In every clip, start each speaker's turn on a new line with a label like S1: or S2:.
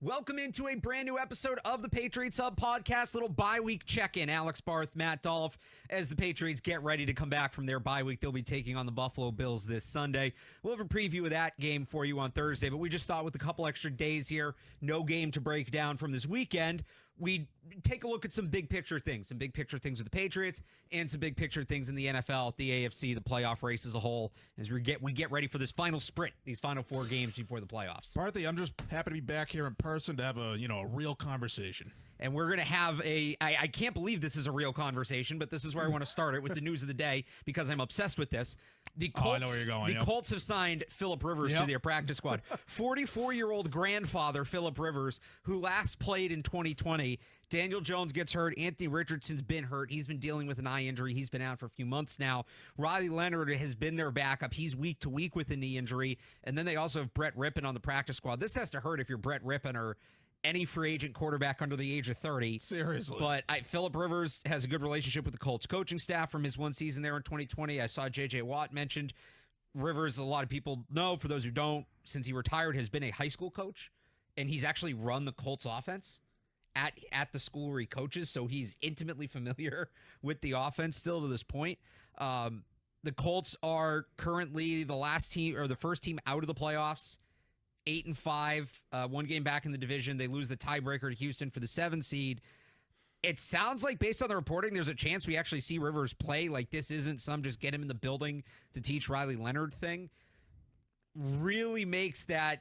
S1: Welcome into a brand new episode of the Patriots Hub Podcast. Little bye-week check-in. Alex Barth, Matt Dolloff, as the Patriots get ready to come back from their bye week. They'll be taking on the Buffalo Bills this Sunday. We'll have a preview of that game for you on Thursday, but we just thought with a couple extra days here, no game to break down from this weekend, we take a look at some big picture things with the Patriots and some big picture things in the NFL, the AFC, the playoff race as a whole, as we get ready for this final sprint, these final 4 games before the playoffs.
S2: Barthy, I'm just happy to be back here in person to have a real conversation.
S1: And we're going to have I can't believe this is a real conversation, but this is where I want to start it with the news of the day because I'm obsessed with this. The Colts,
S2: I know where you're going.
S1: The Colts have signed Phillip Rivers to their practice squad. 44-year-old grandfather Phillip Rivers, who last played in 2020. Daniel Jones gets hurt. Anthony Richardson's been hurt. He's been dealing with an eye injury. He's been out for a few months now. Riley Leonard has been their backup. He's week to week with a knee injury. And then they also have Brett Rippon on the practice squad. This has to hurt if you're Brett Rippon or any free agent quarterback under the age of 30.
S2: Seriously.
S1: But Phillip Rivers has a good relationship with the Colts coaching staff from his one season there in 2020. I saw J.J. Watt mentioned. Rivers, a lot of people know, for those who don't, since he retired, has been a high school coach, and he's actually run the Colts offense at the school where he coaches, so he's intimately familiar with the offense still to this point. The Colts are currently the last team, or the first team out of the playoffs, 8-5, 1 game back in the division. They lose the tiebreaker to Houston for the 7 seed. It sounds like, based on the reporting, there's a chance we actually see Rivers play. Like, this isn't some just get him in the building to teach Riley Leonard thing. Really makes that,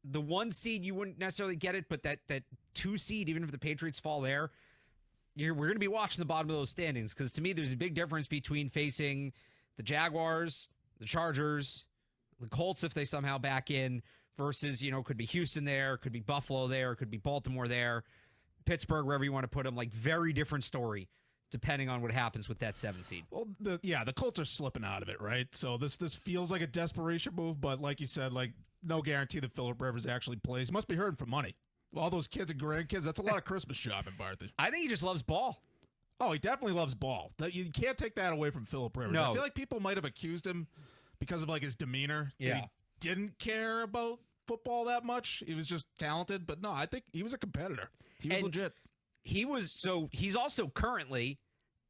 S1: the 1 seed, you wouldn't necessarily get it, but that 2 seed, even if the Patriots fall there, we're going to be watching the bottom of those standings, because to me, there's a big difference between facing the Jaguars, the Chargers, the Colts, if they somehow back in, versus, could be Houston there, could be Buffalo there, could be Baltimore there, Pittsburgh, wherever you want to put them. Like, very different story depending on what happens with that 7 seed.
S2: Well, the Colts are slipping out of it, right? So this feels like a desperation move, but like you said, like, no guarantee that Phillip Rivers actually plays. He must be hurting for money. All those kids and grandkids, that's a lot of Christmas shopping, Barthy.
S1: I think he just loves ball.
S2: Oh, he definitely loves ball. You can't take that away from Phillip Rivers.
S1: No.
S2: I feel like people might have accused him because of, like, his demeanor.
S1: Yeah.
S2: He didn't care about football that much. He was just talented. But no, I think he was a competitor. He was legit.
S1: He's also currently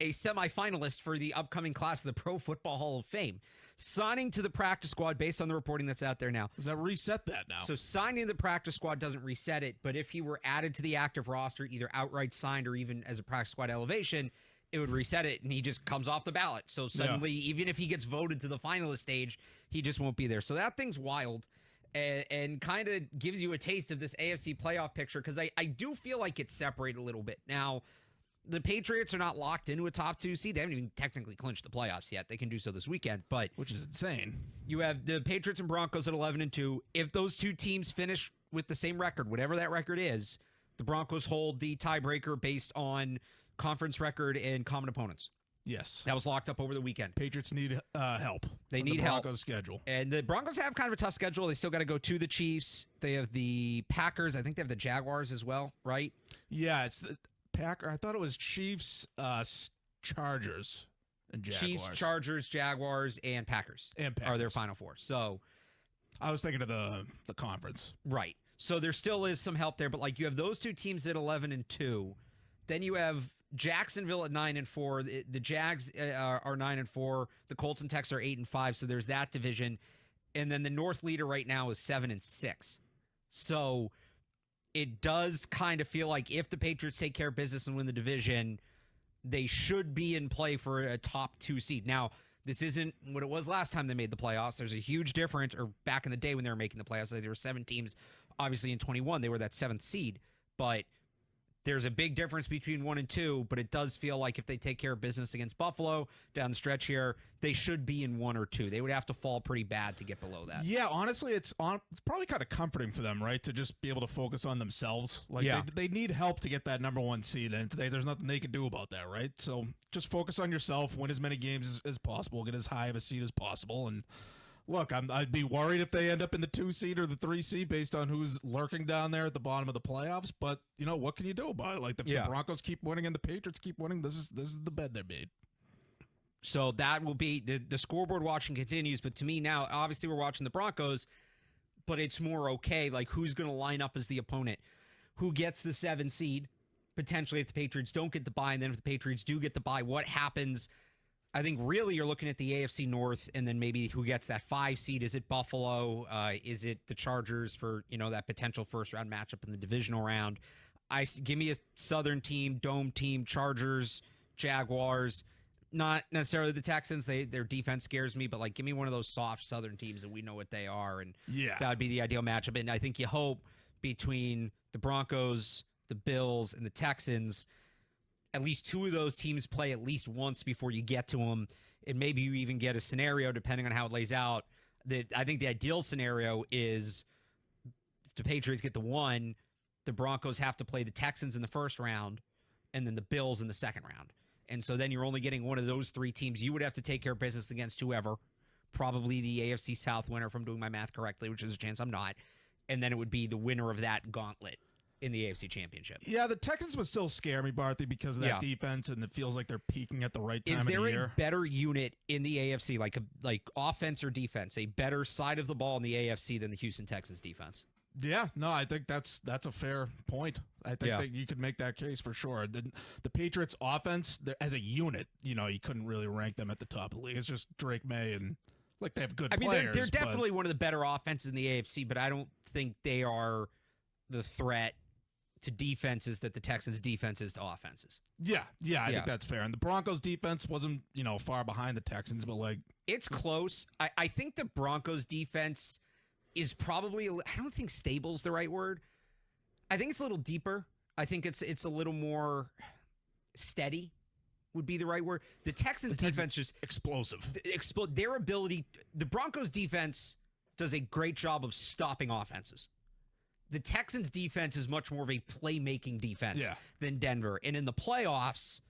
S1: a semifinalist for the upcoming class of the Pro Football Hall of Fame. Signing to the practice squad based on the reporting that's out there now.
S2: Does that reset that now?
S1: So signing to the practice squad doesn't reset it, but if he were added to the active roster, either outright signed or even as a practice squad elevation, it would reset it, and he just comes off the ballot. So suddenly, even if he gets voted to the finalist stage, he just won't be there. So that thing's wild and kind of gives you a taste of this AFC playoff picture, because I do feel like it's separated a little bit. Now, the Patriots are not locked into a top 2 seed. They haven't even technically clinched the playoffs yet. They can do so this weekend, but
S2: which is insane.
S1: You have the Patriots and Broncos at 11-2. If those 2 teams finish with the same record, whatever that record is, the Broncos hold the tiebreaker based on conference record and common opponents.
S2: Yes.
S1: That was locked up over the weekend.
S2: Patriots need help.
S1: They need help.
S2: Broncos schedule.
S1: And the Broncos have kind of a tough schedule. They still got to go to the Chiefs. They have the Packers. I think they have the Jaguars as well, right?
S2: Yeah, it's the Packer. I thought it was Chiefs, Chargers, and Jaguars.
S1: Chiefs, Chargers, Jaguars, and Packers are their final 4. So
S2: I was thinking of the conference.
S1: Right. So there still is some help there, but like you have those 2 teams at 11-2. Then you have Jacksonville at 9-4. The Jags are 9-4. The Colts and Texans are 8-5. So there's that division. And then the North leader right now is 7-6. So it does kind of feel like if the Patriots take care of business and win the division, they should be in play for a top 2 seed. Now, this isn't what it was last time they made the playoffs. There's a huge difference, or back in the day when they were making the playoffs, like there were 7 teams. Obviously in 21, they were that 7th seed. But there's a big difference between 1 and 2, but it does feel like if they take care of business against Buffalo down the stretch here, they should be in 1 or 2. They would have to fall pretty bad to get below that.
S2: Yeah, honestly, it's probably kind of comforting for them, right, to just be able to focus on themselves. Like, they need help to get that number 1 seed, and today there's nothing they can do about that, right? So just focus on yourself, win as many games as possible, get as high of a seed as possible, and look, I'd be worried if they end up in the 2 seed or the 3 seed based on who's lurking down there at the bottom of the playoffs. But what can you do about it? Like the Broncos keep winning and the Patriots keep winning. This is the bed they made.
S1: So that will be the scoreboard watching continues. But to me now, obviously we're watching the Broncos. but it's more okay. Like, who's going to line up as the opponent? Who gets the 7 seed? Potentially, if the Patriots don't get the bye, and then if the Patriots do get the bye, what happens? I think really you're looking at the AFC North, and then maybe who gets that 5 seed. Is it Buffalo? Is it the Chargers for, that potential first-round matchup in the divisional round? Give me a Southern team, Dome team, Chargers, Jaguars. Not necessarily the Texans. Their defense scares me, but, like, give me one of those soft Southern teams that we know what they are, and that would be the ideal matchup. And I think you hope between the Broncos, the Bills, and the Texans, at least 2 of those teams play at least once before you get to them, and maybe you even get a scenario, depending on how it lays out, that I think the ideal scenario is if the Patriots get the 1, the Broncos have to play the Texans in the first round, and then the Bills in the second round. And so then you're only getting one of those 3 teams. You would have to take care of business against whoever, probably the AFC South winner, if I'm doing my math correctly, which is a chance I'm not. And then it would be the winner of that gauntlet in the AFC Championship.
S2: Yeah, the Texans would still scare me, Barthy, because of that defense, and it feels like they're peaking at the right time of the year.
S1: Is there a better unit in the AFC, like offense or defense, a better side of the ball in the AFC than the Houston Texans defense?
S2: Yeah, no, I think that's a fair point. I think that you could make that case for sure. The Patriots offense, as a unit, you couldn't really rank them at the top of the league. It's just Drake May, and like they have good players.
S1: They're definitely one of the better offenses in the AFC, but I don't think they are the threat to defenses that the Texans' defense is to offenses.
S2: Yeah, I think that's fair. And the Broncos' defense wasn't, far behind the Texans, but like
S1: it's close. I think the Broncos' defense is probably, I don't think stable's the right word. I think it's a little deeper. I think it's a little more steady would be the right word. The Texans' defense just
S2: explosive.
S1: Their ability, the Broncos' defense does a great job of stopping offenses. The Texans' defense is much more of a playmaking defense than Denver. And in the playoffs,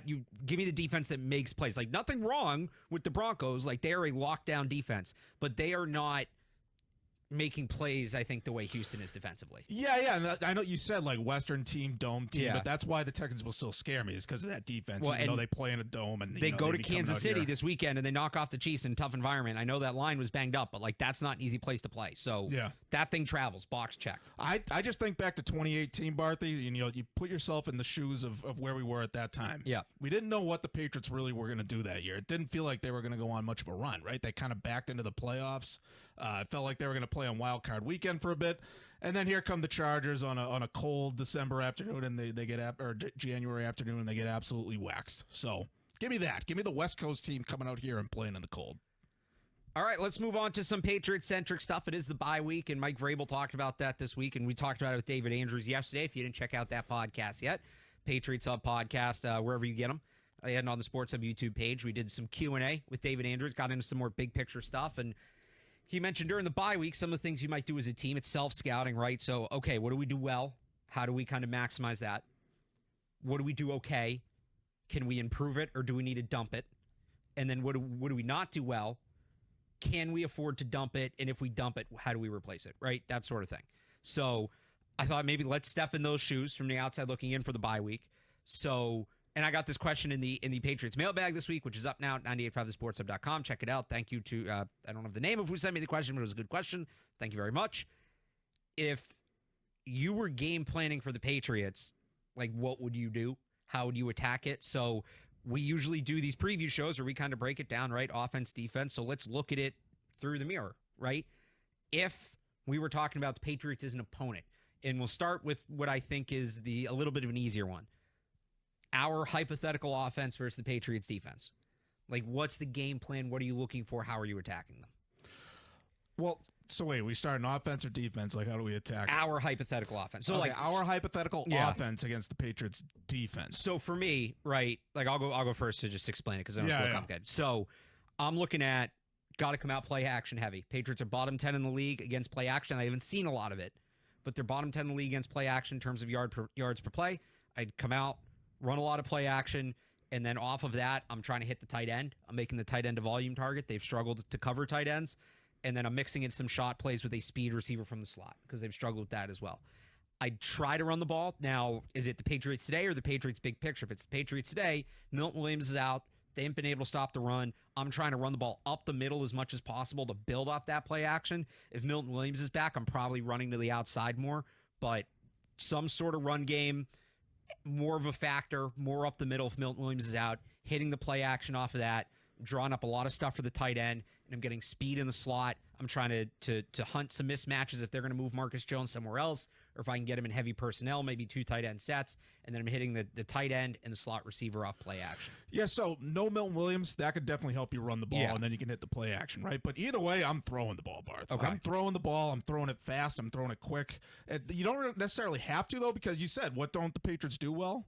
S1: you give me the defense that makes plays. Like, nothing wrong with the Broncos. Like, they are a lockdown defense, but they are not making plays, I think, the way Houston is defensively.
S2: Yeah. And I know you said, like, Western team, dome team, but that's why the Texans will still scare me, is because of that defense. Well, they play in a dome. And
S1: they go to Kansas City this weekend, and they knock off the Chiefs in a tough environment. I know that line was banged up, but, like, that's not an easy place to play. So that thing travels. Box check.
S2: I just think back to 2018, Barthy. You put yourself in the shoes of where we were at that time.
S1: Yeah.
S2: We didn't know what the Patriots really were going to do that year. It didn't feel like they were going to go on much of a run, right? They kind of backed into the playoffs. It felt like they were going to play on Wild Card Weekend for a bit, and then here come the Chargers on a cold December afternoon, and they get January afternoon, and they get absolutely waxed. So give me that. Give me the West Coast team coming out here and playing in the cold.
S1: All right, let's move on to some Patriot-centric stuff. It is the bye week, and Mike Vrabel talked about that this week, and we talked about it with David Andrews yesterday. If you didn't check out that podcast yet, Patriots Hub Podcast, wherever you get them. And on the Sports Hub YouTube page, we did some Q&A with David Andrews, got into some more big picture stuff, and he mentioned during the bye week some of the things you might do as a team. It's self-scouting, right? So, okay, what do we do well? How do we kind of maximize that? What do we do okay? Can we improve it, or do we need to dump it? And then what do we not do well? Can we afford to dump it? And if we dump it, how do we replace it, right? That sort of thing. So I thought maybe let's step in those shoes from the outside looking in for the bye week. So, and I got this question in the Patriots mailbag this week, which is up now at 985thesportshub.com. Check it out. Thank you to, I don't have the name of who sent me the question, but it was a good question. Thank you very much. If you were game planning for the Patriots, like, what would you do? How would you attack it? So we usually do these preview shows where we kind of break it down, right? Offense, defense. So let's look at it through the mirror, right? If we were talking about the Patriots as an opponent, and we'll start with what I think is a little bit of an easier one. Our hypothetical offense versus the Patriots defense. Like, what's the game plan? What are you looking for? How are you attacking them?
S2: Well, so wait, we start an offense or defense? Like, how do we attack
S1: our hypothetical offense? So,
S2: okay, our hypothetical offense against the Patriots defense.
S1: So for me, right, like I'll go first to just explain it because I don't feel complicated. So I'm looking at got to come out play action heavy. Patriots are bottom 10 in the league against play action. I haven't seen a lot of it, but they're bottom 10 in the league against play action in terms of yards per play. I'd come out, run a lot of play action, and then off of that, I'm trying to hit the tight end. I'm making the tight end a volume target. They've struggled to cover tight ends. And then I'm mixing in some shot plays with a speed receiver from the slot because they've struggled with that as well. I try to run the ball. Now, is it the Patriots today or the Patriots big picture? If it's the Patriots today, Milton Williams is out. they haven't been able to stop the run. I'm trying to run the ball up the middle as much as possible to build off that play action. If Milton Williams is back, I'm probably running to the outside more. But some sort of run game, more of a factor, more up the middle if Milton Williams is out, hitting the play action off of that, drawing up a lot of stuff for the tight end, and I'm getting speed in the slot. I'm trying to hunt some mismatches if they're going to move Marcus Jones somewhere else, or if I can get him in heavy personnel, maybe 2 tight end sets, and then I'm hitting the tight end and the slot receiver off play action.
S2: Yeah, so no Milton Williams, that could definitely help you run the ball, and then you can hit the play action, right? But either way, I'm throwing the ball, Barth.
S1: Okay.
S2: I'm throwing the ball. I'm throwing it fast. I'm throwing it quick. And you don't necessarily have to, though, because you said, what don't the Patriots do well?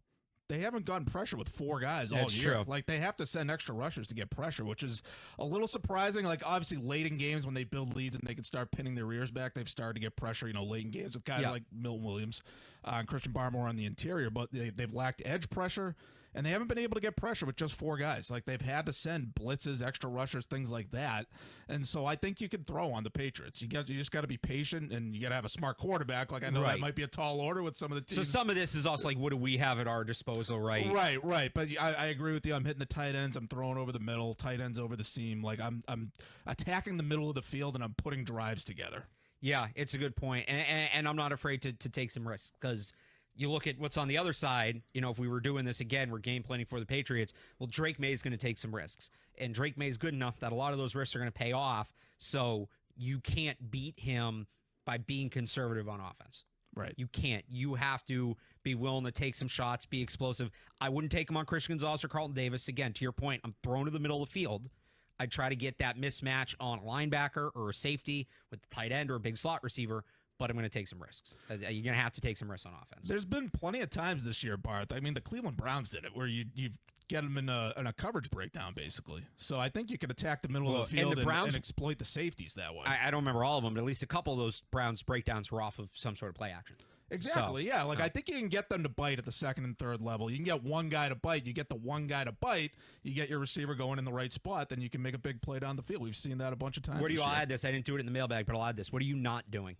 S2: They haven't gotten pressure with 4 guys all year.
S1: True.
S2: Like, they have to send extra rushers to get pressure, which is a little surprising. Like, obviously, late in games when they build leads and they can start pinning their ears back, they've started to get pressure, late in games with guys like Milton Williams and Christian Barmore on the interior. But they've lacked edge pressure, and they haven't been able to get pressure with just 4 guys. Like, they've had to send blitzes, extra rushers, things like that. And so I think you can throw on the Patriots. You just got to be patient, and you got to have a smart quarterback. Like, I know that might be a tall order with some of the teams.
S1: So some of this is also like, what do we have at our disposal, right?
S2: Right. But I agree with you. I'm hitting the tight ends. I'm throwing over the middle, tight ends over the seam. Like, I'm attacking the middle of the field, and I'm putting drives together.
S1: Yeah, it's a good point. And I'm not afraid to take some risks, because you look at what's on the other side. If we were doing this again, we're game planning for the Patriots. Well, Drake May is going to take some risks. And Drake May is good enough that a lot of those risks are going to pay off. So you can't beat him by being conservative on offense.
S2: Right.
S1: You can't. You have to be willing to take some shots, be explosive. I wouldn't take him on Christian Gonzalez or Carlton Davis. Again, to your point, I'm thrown to the middle of the field. I try to get that mismatch on a linebacker or a safety with the tight end or a big slot receiver, but I'm going to take some risks. You're going to have to take some risks on offense.
S2: There's been plenty of times this year, Barth. I mean, the Cleveland Browns did it, where you get them in a coverage breakdown, basically. So I think you could attack the middle of the field and exploit the safeties that way.
S1: I don't remember all of them, but at least a couple of those Browns breakdowns were off of some sort of play action.
S2: Exactly, yeah. Like, I think you can get them to bite at the second and third level. You can get one guy to bite. You get the one guy to bite. You get your receiver going in the right spot. Then you can make a big play down the field. We've seen that a bunch of times.
S1: I'll add this. I didn't do it in the mailbag, but I'll add this. What are you not doing?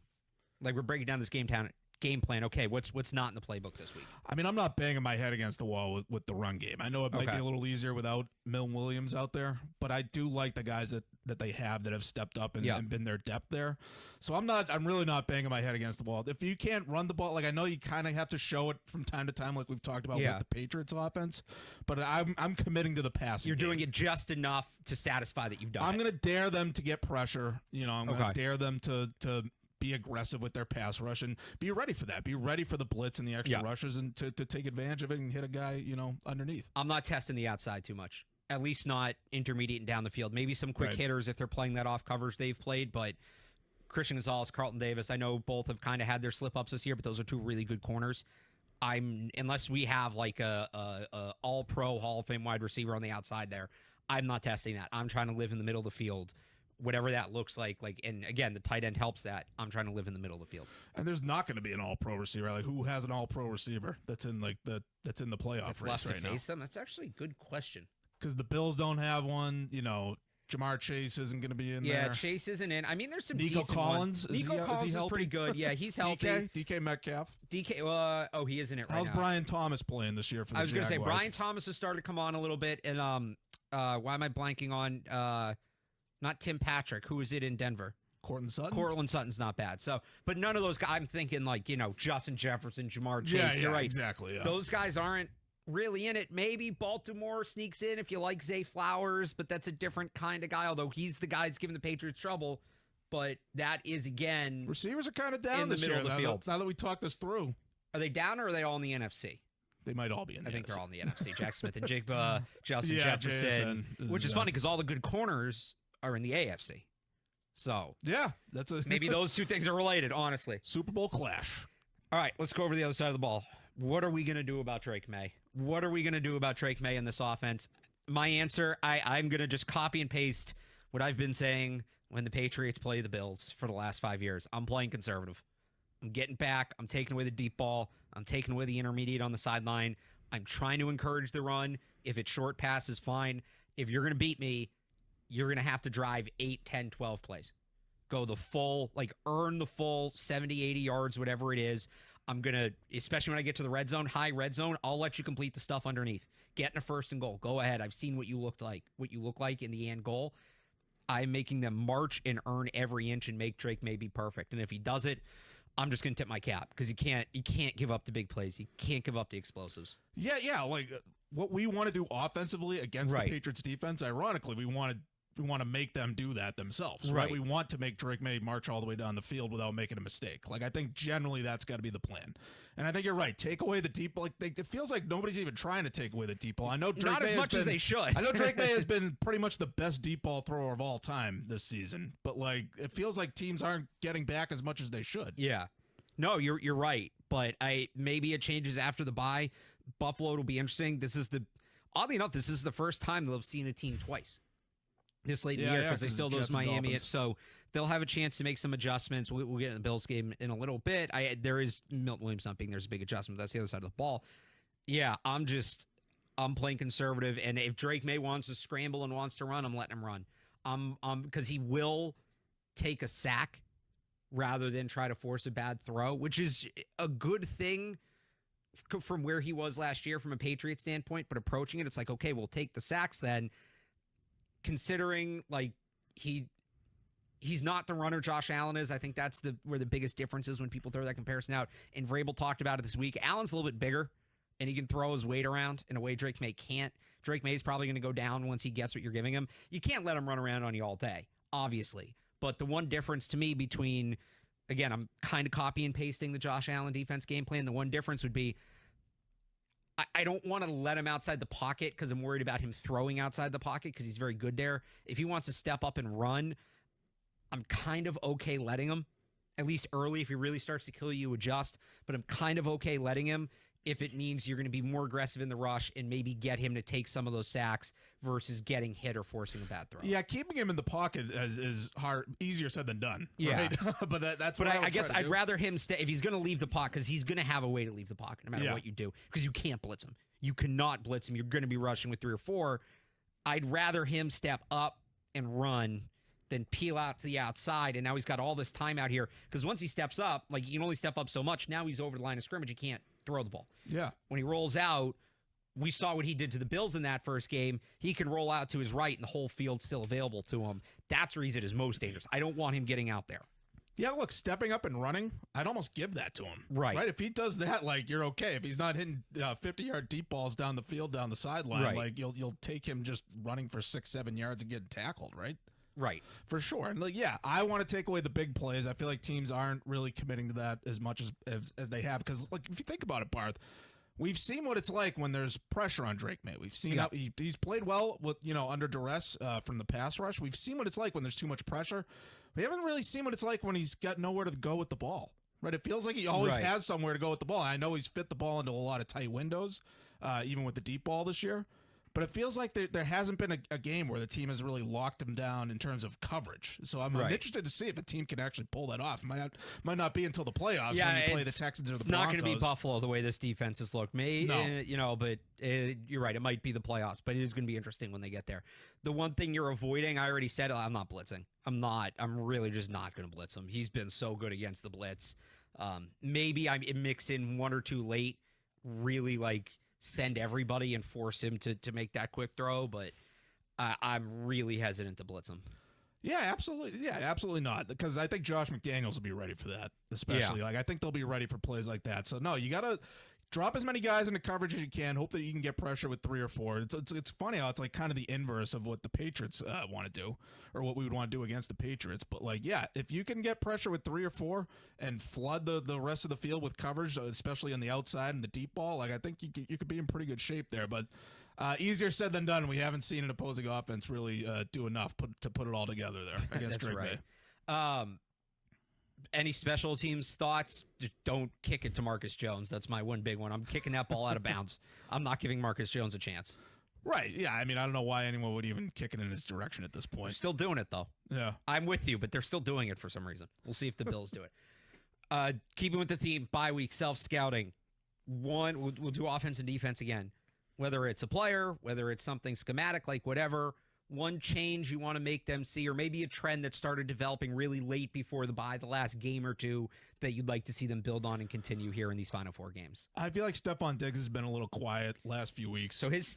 S1: Like, we're breaking down this game plan. Okay, what's not in the playbook this week?
S2: I mean, I'm not banging my head against the wall with the run game. I know it might be a little easier without Milton Williams out there, but I do like the guys that they have that have stepped up and been their depth there. So I'm really not banging my head against the wall. If you can't run the ball, like, I know you kind of have to show it from time to time, like we've talked about with the Patriots offense, but I'm committing to the passing.
S1: You're doing it just enough to satisfy that you've done
S2: I'm going to dare them to get pressure. I'm going to dare them to be aggressive with their pass rush and be ready for that. Be ready for the blitz and the extra rushes and to take advantage of it and hit a guy, underneath.
S1: I'm not testing the outside too much. At least not intermediate and down the field. Maybe some quick hitters if they're playing that off coverage they've played, but Christian Gonzalez, Carlton Davis, I know both have kind of had their slip-ups this year, but those are 2 really good corners. Unless we have like a all-pro Hall of Fame wide receiver on the outside there, I'm not testing that. I'm trying to live in the middle of the field. Whatever that looks like, and again, the tight end helps that. I'm trying to live in the middle of the field.
S2: And there's not going to be an all-pro receiver. Like, who has an all-pro receiver that's in the playoff race right now?
S1: Them? That's actually a good question.
S2: Because the Bills don't have one. Jamar Chase isn't going to be in there.
S1: Yeah, Chase isn't in. I mean, there's some
S2: Nico
S1: decent
S2: Collins.
S1: ones. Nico Collins is pretty good. Yeah, he's healthy.
S2: DK Metcalf.
S1: DK. He is in it right now.
S2: How's Brian Thomas playing this year for the Jaguars?
S1: I was going to say Brian Thomas has started to come on a little bit, and why am I blanking on? Not Tim Patrick. Who is it in Denver?
S2: Courtland Sutton.
S1: Courtland Sutton's not bad. So, but none of those guys. I'm thinking like Justin Jefferson, Jamar Chase.
S2: Yeah,
S1: you're right.
S2: Exactly. Yeah.
S1: Those guys aren't really in it. Maybe Baltimore sneaks in if you like Zay Flowers, but that's a different kind of guy. Although he's the guy that's giving the Patriots trouble. But that is again,
S2: receivers are kind of down
S1: in the
S2: this
S1: middle
S2: year.
S1: of the field.
S2: Now that we talked this through,
S1: are they down or are they all in the NFC?
S2: They might all be in the NFC.
S1: I think they're all in the NFC. Jack Smith and Jigba, Justin Jefferson, which is funny because all the good corners are in the AFC. So
S2: yeah,
S1: maybe those 2 things are related, honestly.
S2: Super Bowl clash.
S1: All right, let's go over to the other side of the ball. What are we going to do about Drake May? What are we going to do about Drake May in this offense? My answer, I'm going to just copy and paste what I've been saying when the Patriots play the Bills for the last 5 years. I'm playing conservative. I'm getting back. I'm taking away the deep ball. I'm taking away the intermediate on the sideline. I'm trying to encourage the run. If it's short passes, fine. If you're going to beat me, you're going to have to drive 8, 10, 12 plays. Go the full, earn the full 70, 80 yards, whatever it is. I'm going to, especially when I get to the red zone, high red zone, I'll let you complete the stuff underneath. Get in a 1st and goal. Go ahead. I've seen what you look like in the end goal. I'm making them march and earn every inch and make Drake May be perfect. And if he does it, I'm just going to tip my cap because you can't give up the big plays. You can't give up the explosives.
S2: Yeah. Like what we want to do offensively against the Patriots defense, ironically, we want to make them do that themselves. Right. We want to make Drake May march all the way down the field without making a mistake. Like, I think generally that's got to be the plan. And I think you're right. Take away the deep ball. Like, it feels like nobody's even trying to take away the deep ball. I know Drake
S1: not as much as they should.
S2: I know Drake May has been pretty much the best deep ball thrower of all time this season. But like, it feels like teams aren't getting back as much as they should.
S1: Yeah. No, you're right. But maybe it changes after the bye. Buffalo will be interesting. Oddly enough, this is the first time they'll have seen a team twice this late in the year because they still lose Miami. So they'll have a chance to make some adjustments. We'll get in the Bills game in a little bit. There is Milton Williams not being there's a big adjustment. That's the other side of the ball. Yeah, I'm playing conservative, and if Drake May wants to scramble and wants to run, I'm letting him run. Because he will take a sack rather than try to force a bad throw, which is a good thing from where he was last year from a Patriot standpoint. But approaching it, it's like, okay, we'll take the sacks then. Considering like he's not the runner Josh Allen is, I think that's where the biggest difference is when people throw that comparison out. And Vrabel talked about it this week. Allen's a little bit bigger, and he can throw his weight around in a way Drake May can't. Drake May's probably going to go down once he gets what you're giving him. You can't let him run around on you all day, obviously. But the one difference to me between, again, I'm kind of copy and pasting the Josh Allen defense game plan. The one difference would be I don't want to let him outside the pocket because I'm worried about him throwing outside the pocket because he's very good there. If he wants to step up and run, I'm kind of okay letting him, at least early. If he really starts to kill you, adjust. But I'm kind of okay letting him if it means you're going to be more aggressive in the rush and maybe get him to take some of those sacks versus getting hit or forcing a bad throw.
S2: Yeah, keeping him in the pocket is easier said than done.
S1: Yeah,
S2: right? but that's.
S1: But I guess I'd rather him stay if he's going to leave the pocket because he's going to have a way to leave the pocket no matter what you do because you can't blitz him. You cannot blitz him. You're going to be rushing with 3 or 4. I'd rather him step up and run than peel out to the outside. And now he's got all this time out here because once he steps up, like he can only step up so much. Now he's over the line of scrimmage. He can't throw the ball.
S2: Yeah.
S1: When he rolls out, we saw what he did to the Bills in that first game. He can roll out to his right and the whole field's still available to him. That's where he's at his most dangerous. I don't want him getting out there.
S2: Yeah, look, stepping up and running, I'd almost give that to him.
S1: Right.
S2: If he does that, like, you're okay. If he's not hitting 50-yard deep balls down the field, down the sideline, like, you'll take him just running for 6-7 yards and getting tackled, right?
S1: Right.
S2: For sure. And, like, yeah, I want to take away the big plays. I feel like teams aren't really committing to that as much as they have. Because, like, if you think about it, Barth, we've seen what it's like when there's pressure on Drake May. We've seen how he's played well with under duress from the pass rush. We've seen what it's like when there's too much pressure. We haven't really seen what it's like when he's got nowhere to go with the ball. Right? It feels like he always has somewhere to go with the ball. I know he's fit the ball into a lot of tight windows, even with the deep ball this year. But it feels like there hasn't been a game where the team has really locked him down in terms of coverage. So I'm interested to see if a team can actually pull that off. It might not be until the playoffs when you play the Texans or the Broncos. It's not
S1: going to be Buffalo the way this defense has looked. But you're right. It might be the playoffs, but it is going to be interesting when they get there. The one thing you're avoiding, I already said, I'm not blitzing. I'm really just not going to blitz him. He's been so good against the blitz. Maybe I mix in 1 or 2 late, really like send everybody and force him to make that quick throw, but I'm really hesitant to blitz him.
S2: Yeah, absolutely. Yeah, absolutely not. Because I think Josh McDaniels will be ready for that, especially. Like I think they'll be ready for plays like that. So no, you got to drop as many guys into coverage as you can. Hope that you can get pressure with 3 or 4. It's funny how it's like kind of the inverse of what the Patriots want to do, or what we would want to do against the Patriots. But like, yeah, if you can get pressure with 3 or 4 and flood the rest of the field with coverage, especially on the outside and the deep ball, like I think you could be in pretty good shape there. But easier said than done. We haven't seen an opposing offense really do enough to put it all together there against Drake May.
S1: Any special teams thoughts? Just don't kick it to Marcus Jones. That's my one big one. I'm kicking that ball out of bounds. I'm not giving Marcus Jones a chance.
S2: Right. Yeah. I mean, I don't know why anyone would even kick it in his direction at this point.
S1: They're still doing it, though.
S2: Yeah.
S1: I'm with you, but they're still doing it for some reason. We'll see if the Bills do it. Keeping with the theme, bye week, self-scouting. We'll do offense and defense again. Whether it's a player, whether it's something schematic, like whatever, one change you want to make them see, or maybe a trend that started developing really late before the bye, the last game or two, that you'd like to see them build on and continue here in these final 4 games?
S2: I feel like Stephon Diggs has been a little quiet last few weeks.
S1: So his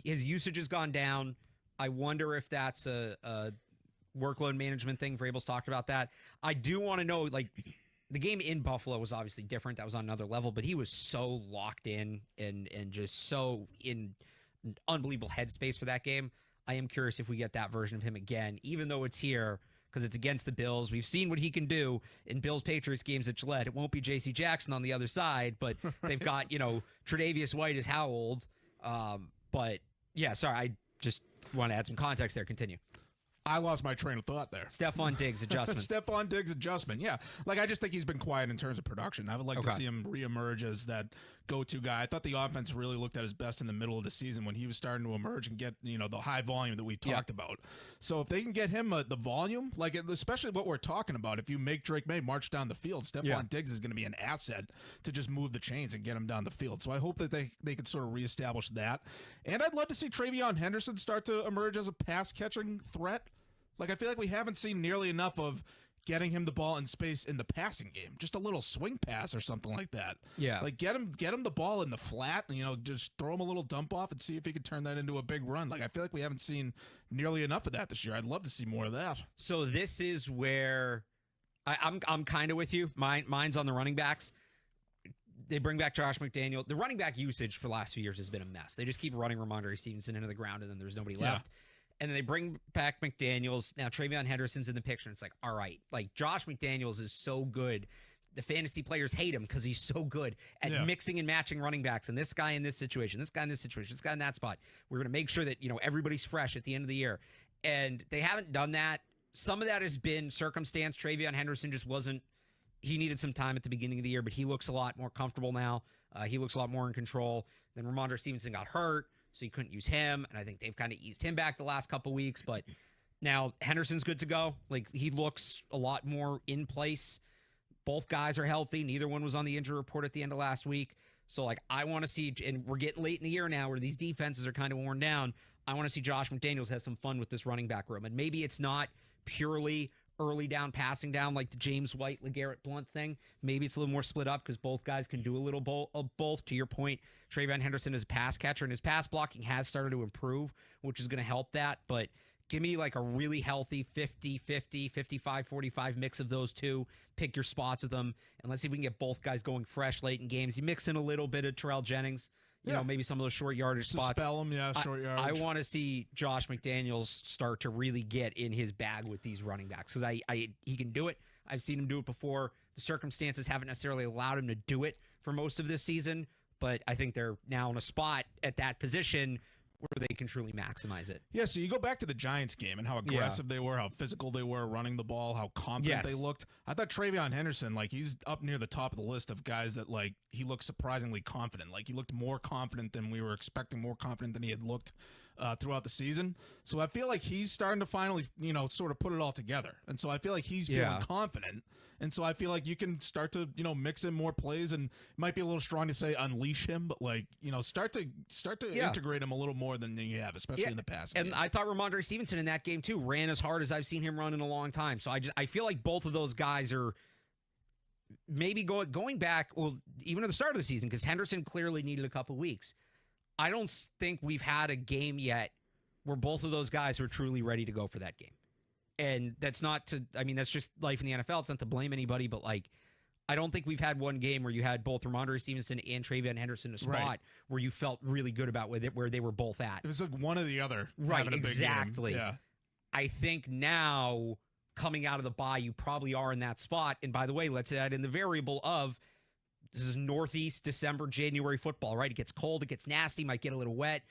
S1: usage has gone down. I wonder if that's a workload management thing. Vrabel's talked about that. I do want to know, like, the game in Buffalo was obviously different. That was on another level, but he was so locked in and just so in an unbelievable headspace for that game. I am curious if we get that version of him again, even though it's here, because it's against the Bills. We've seen what he can do in Bills-Patriots games at Gillette. It won't be J.C. Jackson on the other side, but they've got, Tre'Davious White is how old? But, yeah, sorry, I just want to add some context there. Continue.
S2: I lost my train of thought there.
S1: Stephon Diggs adjustment.
S2: Stephon Diggs adjustment, yeah. Like, I just think he's been quiet in terms of production. I would like to see him reemerge as that go-to guy. I thought the offense really looked at his best in the middle of the season when he was starting to emerge and get, the high volume that we talked about. So if they can get him the volume, like especially what we're talking about, if you make Drake May march down the field, Stephon Diggs is going to be an asset to just move the chains and get him down the field. So I hope that they can sort of reestablish that. And I'd love to see Travion Henderson start to emerge as a pass-catching threat. Like, I feel like we haven't seen nearly enough of getting him the ball in space in the passing game. Just a little swing pass or something like that.
S1: Yeah.
S2: Like, get him the ball in the flat and, just throw him a little dump off and see if he can turn that into a big run. Like, I feel like we haven't seen nearly enough of that this year. I'd love to see more of that.
S1: So this is where I'm kind of with you. Mine's on the running backs. They bring back Josh McDaniel. The running back usage for the last few years has been a mess. They just keep running Ramondre Stevenson into the ground, and then there's nobody left. And then they bring back McDaniels. Now Travion Henderson's in the picture. And it's like, all right, like Josh McDaniels is so good. The fantasy players hate him because he's so good at mixing and matching running backs. And this guy in this situation, this guy in this situation, this guy in that spot. We're going to make sure that, everybody's fresh at the end of the year. And they haven't done that. Some of that has been circumstance. Travion Henderson just wasn't, he needed some time at the beginning of the year, but he looks a lot more comfortable now. He looks a lot more in control. Then Ramondre Stevenson got hurt, so you couldn't use him, and I think they've kind of eased him back the last couple weeks, but now Henderson's good to go. Like, he looks a lot more in place. Both guys are healthy. Neither one was on the injury report at the end of last week. So, like, I want to see, and we're getting late in the year now where these defenses are kind of worn down. I want to see Josh McDaniels have some fun with this running back room, and maybe it's not purely early down, passing down like the James White, LeGarrette Blount thing. Maybe it's a little more split up because both guys can do a little of both. To your point, Travion Henderson is a pass catcher, and his pass blocking has started to improve, which is going to help that. But give me like a really healthy 50-50, 55-45 mix of those two. Pick your spots with them, and let's see if we can get both guys going fresh late in games. You mix in a little bit of Terrell Jennings, maybe some of those short yardage spots.
S2: Spell him, short yardage.
S1: I want to see Josh McDaniels start to really get in his bag with these running backs because he can do it. I've seen him do it before. The circumstances haven't necessarily allowed him to do it for most of this season, but I think they're now in a spot at that position where they can truly maximize it.
S2: Yeah, so you go back to the Giants game and how aggressive they were, how physical they were running the ball, how confident they looked. I thought Travion Henderson, like, he's up near the top of the list of guys that, like, he looked surprisingly confident. Like, he looked more confident than we were expecting, more confident than he had looked throughout the season. So I feel like he's starting to finally, sort of put it all together. And so I feel like he's feeling confident. And so I feel like you can start to, mix in more plays, and it might be a little strong to say unleash him, but like, start to integrate him a little more than you have, especially in the passing game.
S1: And I thought Ramondre Stevenson in that game too ran as hard as I've seen him run in a long time. So I feel like both of those guys are maybe going back, well, even at the start of the season, because Henderson clearly needed a couple weeks. I don't think we've had a game yet where both of those guys are truly ready to go for that game. And that's that's just life in the NFL. It's not to blame anybody, but like, I don't think we've had one game where you had both Ramondre Stevenson and Travion Henderson in a spot where you felt really good about where they were both at.
S2: It was like one or the other.
S1: Right, exactly.
S2: Yeah.
S1: I think now, coming out of the bye, you probably are in that spot. And by the way, let's add in the variable of this is Northeast December, January football, right? It gets cold, it gets nasty, might get a little wet.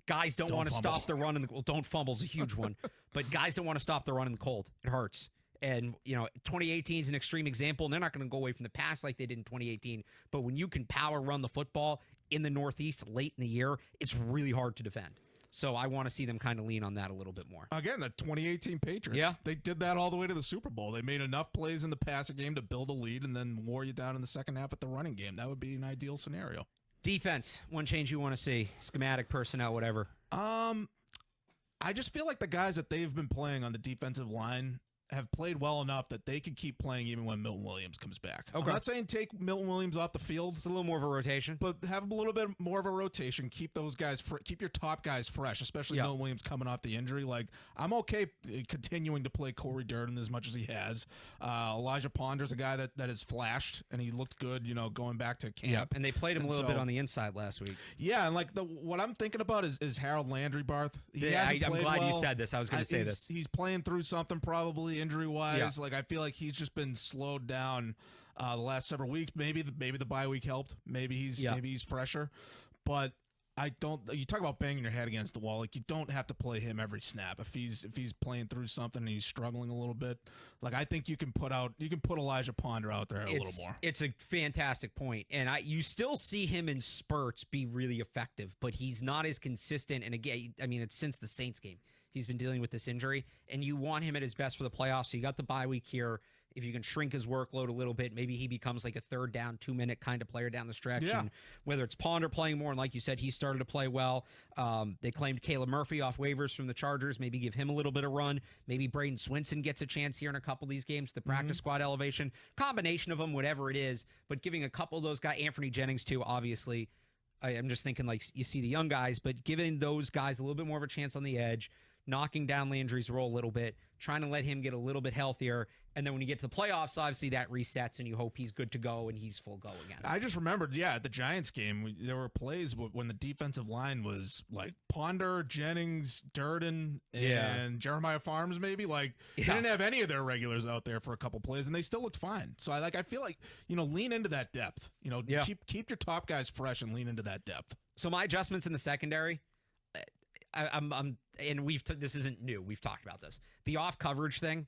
S1: Guys don't want to stop the run in the cold. Don't fumble's a huge one. But guys don't want to stop the run in the cold. It hurts. And, 2018 is an extreme example, and they're not going to go away from the pass like they did in 2018. But when you can power run the football in the Northeast late in the year, it's really hard to defend. So I want to see them kind of lean on that a little bit more.
S2: Again, the 2018 Patriots, they did that all the way to the Super Bowl. They made enough plays in the passing game to build a lead and then wore you down in the second half at the running game. That would be an ideal scenario.
S1: Defense, one change you want to see, schematic, personnel, whatever.
S2: I I just feel like the guys that they've been playing on the defensive line have played well enough that they can keep playing even when Milton Williams comes back. Okay. I'm not saying take Milton Williams off the field.
S1: It's a little more of a rotation.
S2: But have a little bit more of a rotation. Keep those guys, keep your top guys fresh, especially Milton Williams coming off the injury. Like, I'm okay continuing to play Corey Durden as much as he has. Elijah Ponder's a guy that has flashed, and he looked good, going back to camp.
S1: Yeah, and they played him a little bit on the inside last week.
S2: Yeah, and like what I'm thinking about is Harold Landry, Barth.
S1: I'm glad you said this. I was going to say this.
S2: He's playing through something probably injury-wise. Yeah. Like, I feel like he's just been slowed down the last several weeks. Maybe the bye week helped. Maybe he's fresher. But I don't. You talk about banging your head against the wall. Like, you don't have to play him every snap. If he's playing through something and he's struggling a little bit, like, I think you can put Elijah Ponder out there a little more.
S1: It's a fantastic point, and you still see him in spurts be really effective, but he's not as consistent. And again, I mean, it's since the Saints game. He's been dealing with this injury, and you want him at his best for the playoffs. So you got the bye week here. If you can shrink his workload a little bit, maybe he becomes like a third down, 2-minute kind of player down the stretch. Yeah. And whether it's Ponder playing more, and like you said, he started to play well. They claimed Caleb Murphy off waivers from the Chargers. Maybe give him a little bit of run. Maybe Braden Swinson gets a chance here in a couple of these games. The practice squad elevation, combination of them, whatever it is. But giving a couple of those guys, Anthony Jennings too, obviously. I'm just thinking like you see the young guys, but giving those guys a little bit more of a chance on the edge. Knocking down Landry's role a little bit, trying to let him get a little bit healthier. And then when you get to the playoffs, obviously that resets and you hope he's good to go and he's full go again.
S2: I just remembered, at the Giants game, there were plays when the defensive line was like Ponder, Jennings, Durden, and Jeremiah Farms maybe. Like, they didn't have any of their regulars out there for a couple plays and they still looked fine. So I feel like, lean into that depth. Keep your top guys fresh and lean into that depth.
S1: So my adjustments in the secondary, and this isn't new. We've talked about this. The off coverage thing,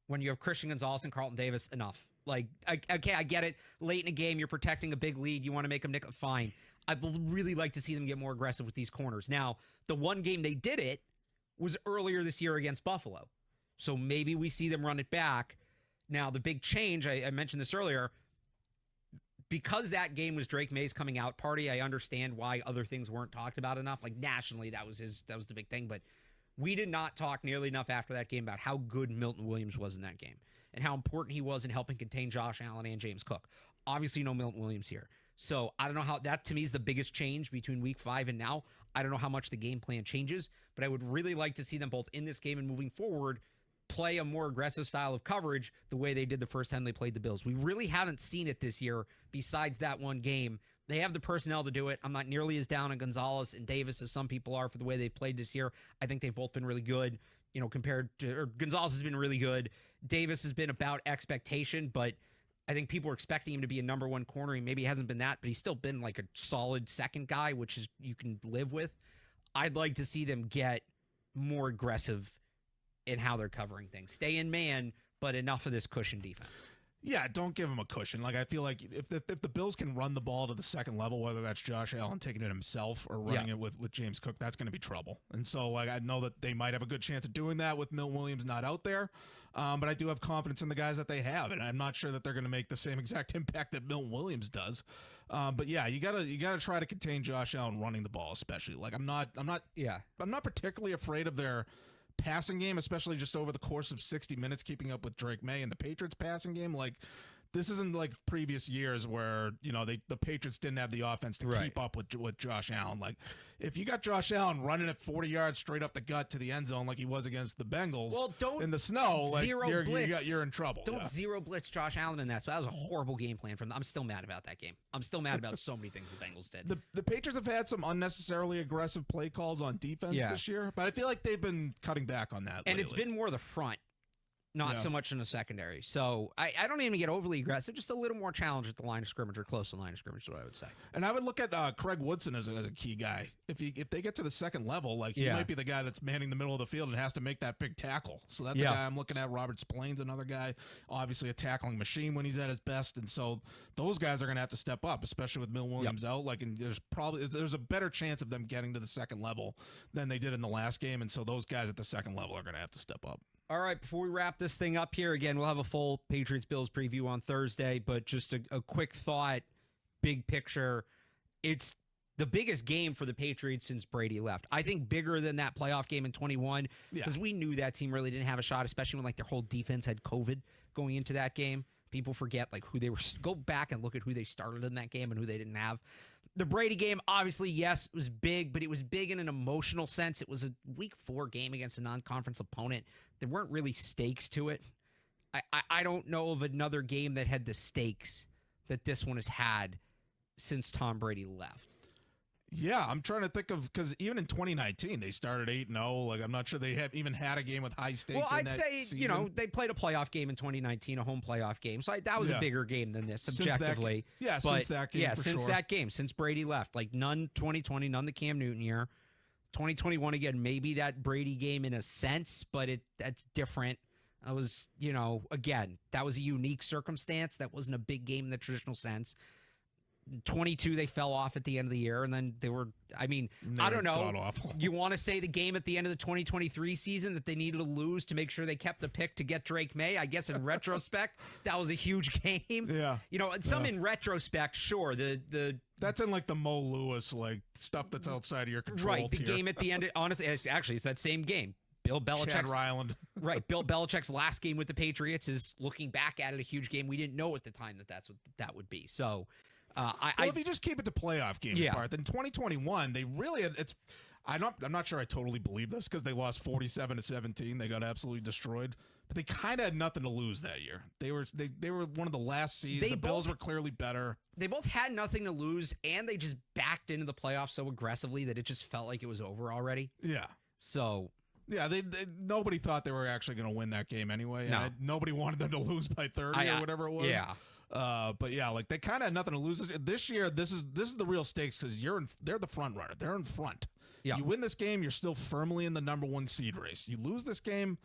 S1: when you have Christian Gonzalez and Carlton Davis, enough. Like, okay, I get it. Late in a game, you're protecting a big lead. You want to make them nickel. Fine. I'd really like to see them get more aggressive with these corners. Now, the one game they did it was earlier this year against Buffalo. So maybe we see them run it back. Now, the big change, I mentioned this earlier, because that game was Drake May's coming out party, I understand why other things weren't talked about enough. Like, nationally, that was the big thing. But we did not talk nearly enough after that game about how good Milton Williams was in that game and how important he was in helping contain Josh Allen and James Cook. Obviously, no Milton Williams here. So I don't know how that, to me, is the biggest change between week 5 and now. I don't know how much the game plan changes, but I would really like to see them both in this game and moving forward play a more aggressive style of coverage the way they did the first time they played the Bills. We really haven't seen it this year besides that one game. They have the personnel to do it. I'm not nearly as down on Gonzalez and Davis as some people are for the way they've played this year. I think they've both been really good, compared to, or Gonzalez has been really good. Davis has been about expectation, but I think people are expecting him to be a number one corner. He maybe hasn't been that, but he's still been like a solid second guy, which is you can live with. I'd like to see them get more aggressive in how they're covering things. Stay in man, but enough of this cushion defense.
S2: Yeah, don't give him a cushion. Like, I feel like if the Bills can run the ball to the second level, whether that's Josh Allen taking it himself or running it with James Cook, that's going to be trouble. And so, like, I know that they might have a good chance of doing that with Milton Williams not out there. But I do have confidence in the guys that they have, and I'm not sure that they're going to make the same exact impact that Milton Williams does. But yeah, you gotta try to contain Josh Allen running the ball, especially. Like, I'm not particularly afraid of their passing game, especially just over the course of 60 minutes, keeping up with Drake May and the Patriots passing game. Like, this isn't like previous years where, the Patriots didn't have the offense to keep up with Josh Allen. Like, if you got Josh Allen running at 40 yards straight up the gut to the end zone like he was against the Bengals in the snow, like, you're in trouble.
S1: Don't zero blitz Josh Allen in that. So that was a horrible game plan from them. I'm still mad about that game. I'm still mad about so many things the Bengals did.
S2: The Patriots have had some unnecessarily aggressive play calls on defense this year, but I feel like they've been cutting back on that lately.
S1: And it's been more the front. Not so much in the secondary. So I don't even get overly aggressive, just a little more challenge at the line of scrimmage or close to the line of scrimmage is what I would say.
S2: And I would look at Craig Woodson as a key guy. If they get to the second level, like, he might be the guy that's manning the middle of the field and has to make that big tackle. So that's a guy I'm looking at. Robert Splain's another guy, obviously a tackling machine when he's at his best. And so those guys are going to have to step up, especially with Milton Williams out. Like, and there's a better chance of them getting to the second level than they did in the last game. And so those guys at the second level are going to have to step up.
S1: All right, before we wrap this thing up here, again, we'll have a full Patriots-Bills preview on Thursday, but just a quick thought, big picture. It's the biggest game for the Patriots since Brady left. I think bigger than that playoff game in 21 because we knew that team really didn't have a shot, especially when like their whole defense had COVID going into that game. People forget like who they were. Go back and look at who they started in that game and who they didn't have. The Brady game, obviously, yes, it was big, but it was big in an emotional sense. It was a Week 4 game against a non-conference opponent. There weren't really stakes to it. I don't know of another game that had the stakes that this one has had since Tom Brady left.
S2: Yeah, I'm trying to think of, because even in 2019, they started 8-0. Like, I'm not sure they have even had a game with high stakes.
S1: Well, I'd say,
S2: season.
S1: they played a playoff game in 2019, a home playoff game. So that was a bigger game than this, objectively.
S2: Since that game.
S1: Since that game, since Brady left. Like, none 2020, none the Cam Newton year. 2021, again, maybe that Brady game in a sense, but that's different. I was, again, that was a unique circumstance. That wasn't a big game in the traditional sense. 22, they fell off at the end of the year, and then they I don't know. You want to say the game at the end of the 2023 season that they needed to lose to make sure they kept the pick to get Drake May? I guess in retrospect, that was a huge game.
S2: Yeah.
S1: In retrospect, sure.
S2: That's in like the Mo Lewis, like stuff that's outside of your control.
S1: Right. The game at the end, honestly, it's that same game. Bill Belichick's
S2: Chad Ryland.
S1: Right. Bill Belichick's last game with the Patriots is looking back at it a huge game. We didn't know at the time that what that would be. So,
S2: if you just keep it to playoff games, Barth, in 2021, they really had, I'm not sure I totally believe this because they lost 47-17. They got absolutely destroyed. But they kind of had nothing to lose that year. They were one of the last seeds. The Bills were clearly better.
S1: They both had nothing to lose, and they just backed into the playoffs so aggressively that it just felt like it was over already.
S2: Yeah.
S1: So.
S2: Yeah, nobody thought they were actually going to win that game anyway.
S1: No.
S2: And nobody wanted them to lose by 30 or whatever it was.
S1: Yeah.
S2: But yeah, like they kind of had nothing to lose this year. This is the real stakes because they're the front runner. They're in front.
S1: Yeah.
S2: You win this game, you're still firmly in the number 1 seed race. You lose this game,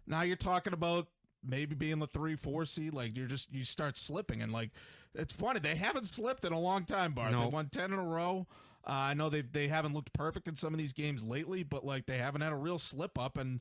S2: now you're talking about maybe being the 3-4 seed. Like you start slipping, and like it's funny they haven't slipped in a long time, Barth.
S1: No.
S2: They won 10 in a row. I know they haven't looked perfect in some of these games lately, but like they haven't had a real slip up, and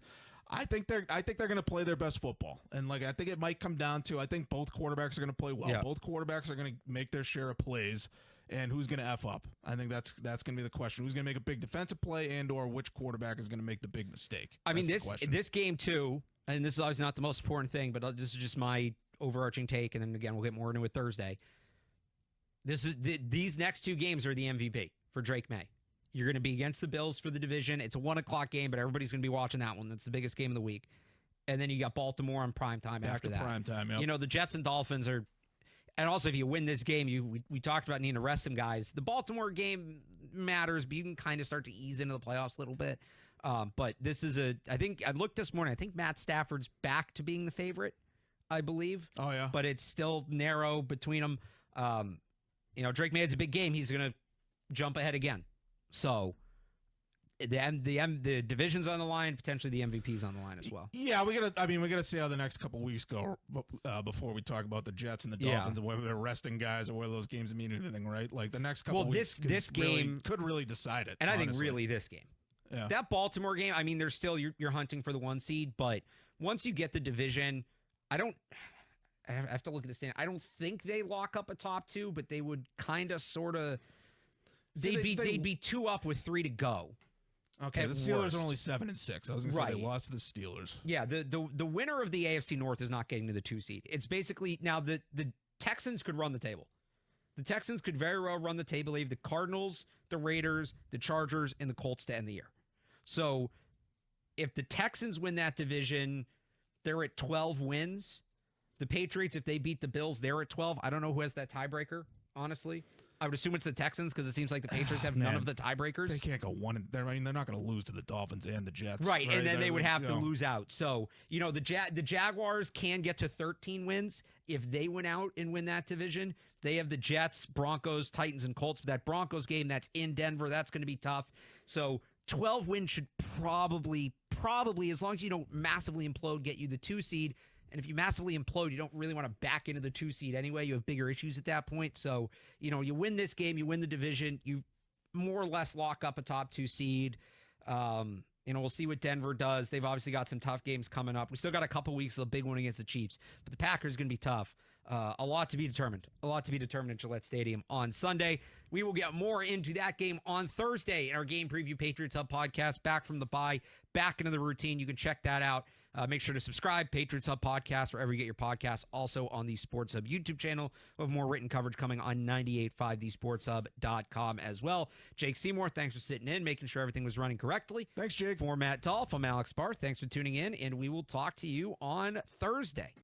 S2: I think they're going to play their best football. And like I think it might come down to I think both quarterbacks are going to play well.
S1: Yeah.
S2: Both quarterbacks are going to make their share of plays, and who's going to F up? I think that's going to be the question. Who's going to make a big defensive play, and or which quarterback is going to make the big mistake?
S1: I mean this game too, and this is always not the most important thing, but this is just my overarching take, and then again we'll get more into it Thursday. These next 2 games are the MVP for Drake May. You're going to be against the Bills for the division. It's a 1:00 game, but everybody's going to be watching that one. That's the biggest game of the week. And then you got Baltimore on primetime after that.
S2: Primetime, yep.
S1: The Jets and Dolphins are, and also if you win this game, we talked about needing to rest some guys. The Baltimore game matters, but you can kind of start to ease into the playoffs a little bit. But this is I think I looked this morning. I think Matt Stafford's back to being the favorite, I believe.
S2: Oh yeah.
S1: But it's still narrow between them. Drake May has a big game. He's going to jump ahead again. So the division's on the line, potentially the MVP's on the line as well.
S2: Yeah, we gotta see how the next couple weeks go before we talk about the Jets and the Dolphins and whether they're resting guys or whether those games mean anything, right? Like the next couple weeks
S1: this game
S2: could really decide it.
S1: And
S2: honestly.
S1: I think really this game.
S2: Yeah.
S1: That Baltimore game, I mean, there's still you're hunting for the 1 seed, but once you get the division, I have to look at the stand. I don't think they lock up a top 2, but they would kind of sort of they'd be 2 up with 3 to go.
S2: Okay, the Steelers are only 7-6. I was going to say they lost to the Steelers.
S1: Yeah, the winner of the AFC North is not getting to the 2 seed. It's basically now the Texans could run the table. The Texans could very well run the table. They have the Cardinals, the Raiders, the Chargers, and the Colts to end the year. So if the Texans win that division, they're at 12 wins. The Patriots, if they beat the Bills, they're at 12. I don't know who has that tiebreaker, honestly. I would assume it's the Texans because it seems like the Patriots have none of the tiebreakers.
S2: They can't go one. They're not going to lose to the Dolphins and the Jets.
S1: Right, and then they would have to lose out. So, the Jaguars can get to 13 wins. If they win out and win that division, they have the Jets, Broncos, Titans, and Colts. For that Broncos game, that's in Denver. That's going to be tough. So 12 wins should probably, as long as you don't massively implode, get you the 2 seed. And if you massively implode, you don't really want to back into the 2 seed anyway. You have bigger issues at that point. So, you win this game, you win the division, you more or less lock up a top 2 seed. We'll see what Denver does. They've obviously got some tough games coming up. We still got a couple weeks of a big one against the Chiefs, but the Packers is going to be tough. A lot to be determined. A lot to be determined at Gillette Stadium on Sunday. We will get more into that game on Thursday in our game preview Patriots Hub podcast. Back from the bye, back into the routine. You can check that out. Make sure to subscribe, Patriots Hub Podcast, wherever you get your podcasts. Also on the Sports Hub YouTube channel. We'll have more written coverage coming on 98.5thesportshub.com as well. Jake Seymour, thanks for sitting in, making sure everything was running correctly.
S2: Thanks, Jake.
S1: For Matt Dolloff, I'm Alex Barth. Thanks for tuning in, and we will talk to you on Thursday.